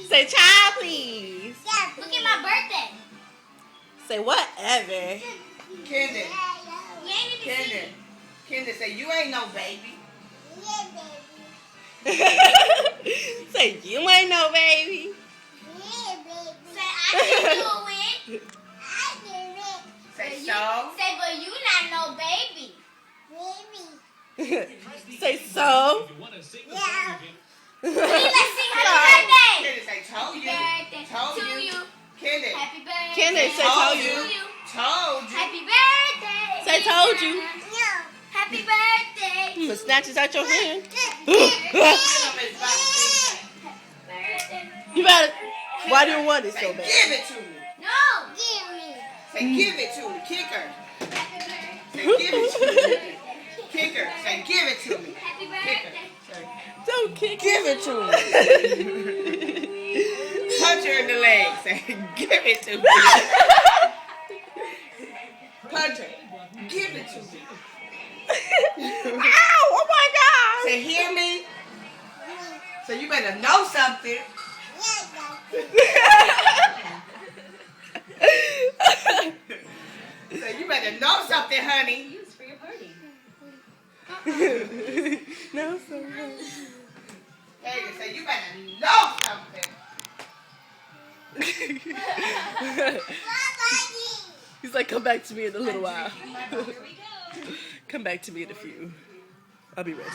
Say child, please. Look at my birthday. Say whatever. Kendon. You ain't even Kendon. see me. Kendon say you ain't no baby. Say you ain't no baby. Say I can do it. Say You- so. Say but you not no baby. Say so. Let's sing happy birthday. Kendon say told you. Birthday Told to you. you. Kendon. Happy birthday. Kendon say Told told you. you. Told you. Happy birthday. Say told you. Happy birthday. But snatches out your hand. Birthday. You better. Why do you want it Say so bad? give it to me. No. Give me. Say give it to me. Kick her. Happy birthday. Say give it to me. Kick her. Say give it to me. Happy Kick birthday. her. Say, Don't kick give it to me. Punch her in the leg. Say give it to me. Punch her. Give it to me. Ow! Oh my God! Say hear me. So you better know something. So you better know something, honey. No, so Hey, so you better know something. He's like, come back to me in a little while. Come back to me in a few. I'll be ready.